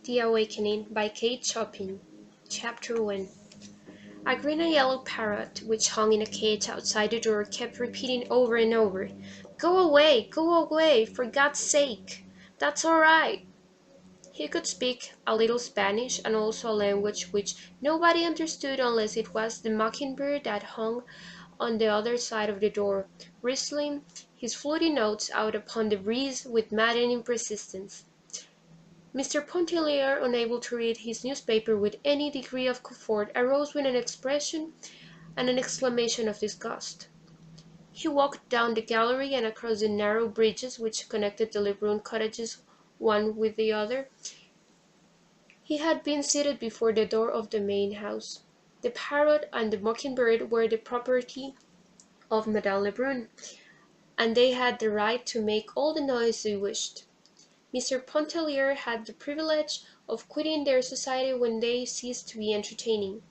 The Awakening by Kate Chopin. Chapter 1. A green and yellow parrot, which hung in a cage outside the door, kept repeating over and over, go away, for God's sake! That's all right!" He could speak a little Spanish and also a language which nobody understood unless it was the mockingbird that hung on the other side of the door, whistling his fluty notes out upon the breeze with maddening persistence. Mr. Pontellier, unable to read his newspaper with any degree of comfort, arose with an expression and an exclamation of disgust. He walked down the gallery and across the narrow bridges which connected the Lebrun cottages one with the other. He had been seated before the door of the main house. The parrot and the mockingbird were the property of Madame Lebrun, and they had the right to make all the noise they wished. Mr. Pontellier had the privilege of quitting their society when they ceased to be entertaining.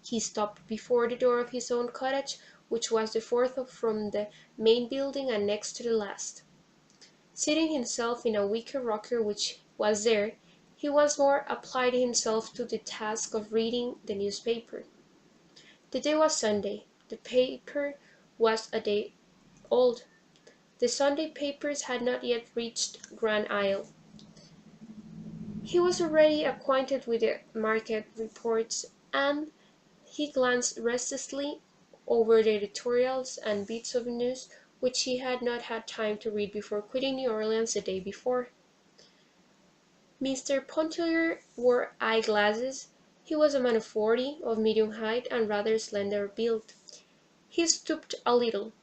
He stopped before the door of his own cottage, which was the fourth from the main building and next to the last. Seating himself in a wicker rocker which was there, he once more applied himself to the task of reading the newspaper. The day was Sunday. The paper was a day old. The Sunday papers had not yet reached Grand Isle. He was already acquainted with the market reports, and he glanced restlessly over the editorials and bits of news which he had not had time to read before quitting New Orleans the day before. Mr. Pontellier wore eye-glasses. He was a man of 40, of medium height and rather slender build. He stooped a little.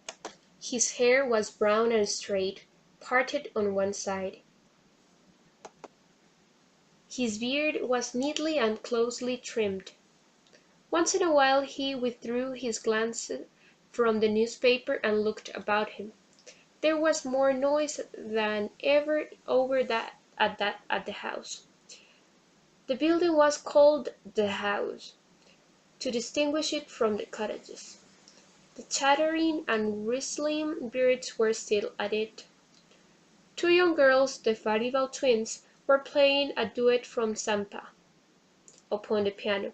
His hair was brown and straight, parted on one side. His beard was neatly and closely trimmed. Once in a while he withdrew his glance from the newspaper and looked about him. There was more noise than ever at the house. The building was called the house, to distinguish it from the cottages. The chattering and whistling birds were still at it. Two young girls, the Farival twins, were playing a duet from Zampa upon the piano.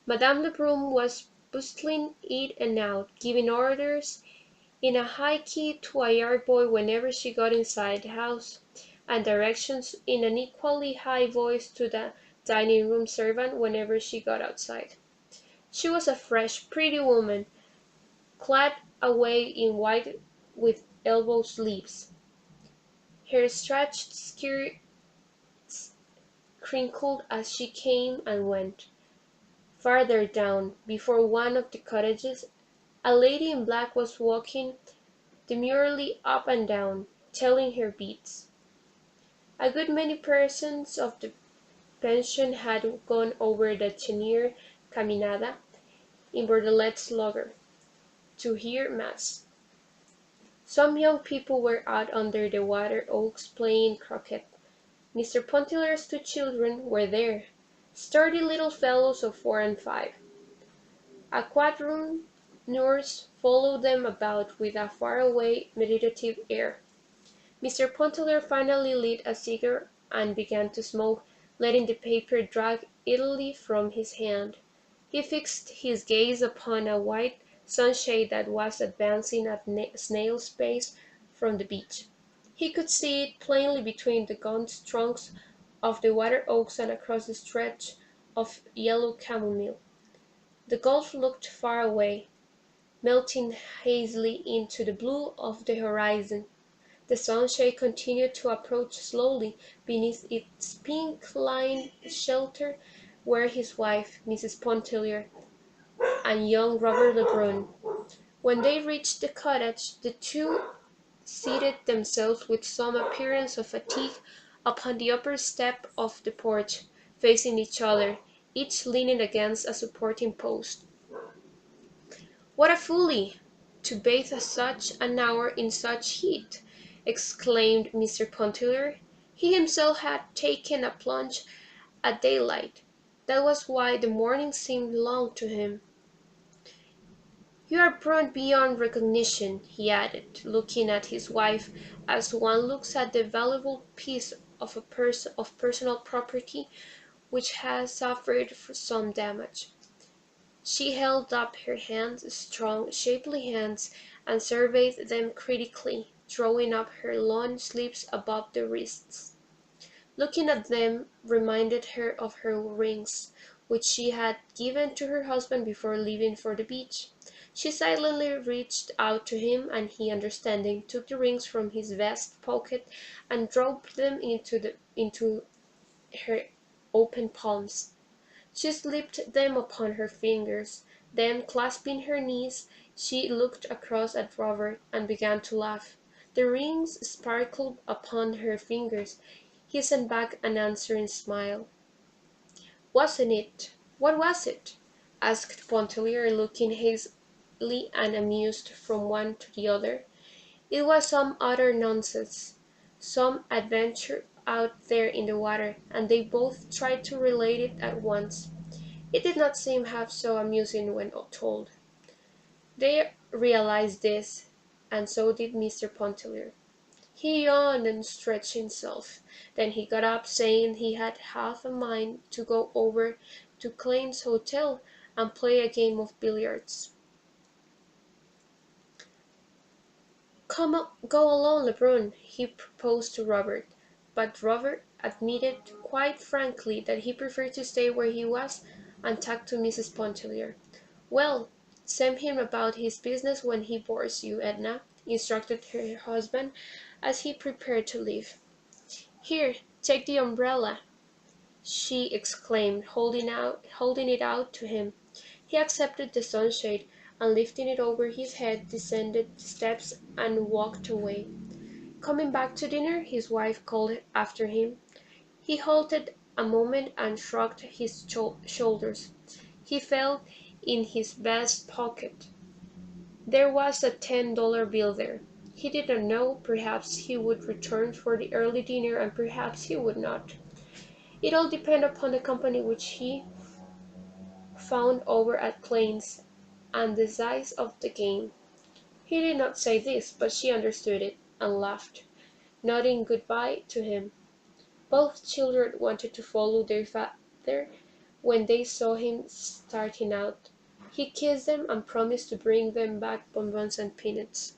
Madame Lebrun was bustling in and out, giving orders in a high key to a yard boy whenever she got inside the house, and directions in an equally high voice to the dining-room servant whenever she got outside. She was a fresh, pretty woman, clad away in white with elbow sleeves. Her stretched skirts crinkled as she came and went. Farther down, before one of the cottages, a lady in black was walking demurely up and down, telling her beads. A good many persons of the pension had gone over the Chenier Caminada in Bordelet's lugger to hear mass. Some young people were out under the water oaks playing croquet. Mr. Pontellier's two children were there, sturdy little fellows of 4 and 5. A quadroon nurse followed them about with a far-away, meditative air. Mr. Pontellier finally lit a cigar and began to smoke, letting the paper drag idly from his hand. He fixed his gaze upon a white sunshade that was advancing at snail's pace from the beach. He could see it plainly between the gaunt trunks of the water oaks and across the stretch of yellow camomile. The gulf looked far away, melting hazily into the blue of the horizon. The sunshade continued to approach slowly. Beneath its pink-lined shelter were his wife, Mrs. Pontellier, and young Robert Lebrun. When they reached the cottage, the two seated themselves with some appearance of fatigue upon the upper step of the porch, facing each other, each leaning against a supporting post. "What a folly! To bathe at such an hour in such heat!" exclaimed Mr. Pontellier. He himself had taken a plunge at daylight. That was why the morning seemed long to him. "You are burnt beyond recognition," he added, looking at his wife as one looks at the valuable piece of personal property which has suffered some damage. She held up her hands, strong, shapely hands, and surveyed them critically, drawing up her long sleeves above the wrists. Looking at them reminded her of her rings, which she had given to her husband before leaving for the beach. She silently reached out to him, and he, understanding, took the rings from his vest pocket and dropped them into her open palms. She slipped them upon her fingers, then, clasping her knees, she looked across at Robert and began to laugh. The rings sparkled upon her fingers. He sent back an answering smile. "Wasn't it? What was it?" asked Pontellier, looking hazily and amused from one to the other. "It was some utter nonsense, some adventure out there in the water, and they both tried to relate it at once. It did not seem half so amusing when told." They realized this, and so did Mr. Pontellier. He yawned and stretched himself. Then he got up, saying he had half a mind to go over to Klein's hotel and play a game of billiards. Go alone, Lebrun," he proposed to Robert, but Robert admitted quite frankly that he preferred to stay where he was, and talk to Mrs. Pontellier. "Well, send him about his business when he bores you, Edna," instructed her husband as he prepared to leave. "Here, take the umbrella," she exclaimed, holding it out to him. He accepted the sunshade, and lifting it over his head, descended the steps and walked away. "Coming back to dinner?" his wife called after him. He halted a moment and shrugged his shoulders. He felt in his vest pocket. There was a $10 bill there. He did not know. Perhaps he would return for the early dinner, and perhaps he would not. It all depended upon the company which he found over at Klein's, and the size of the game. He did not say this, but she understood it, and laughed, nodding good-bye to him. Both children wanted to follow their father when they saw him starting out. He kissed them and promised to bring them back bonbons and peanuts.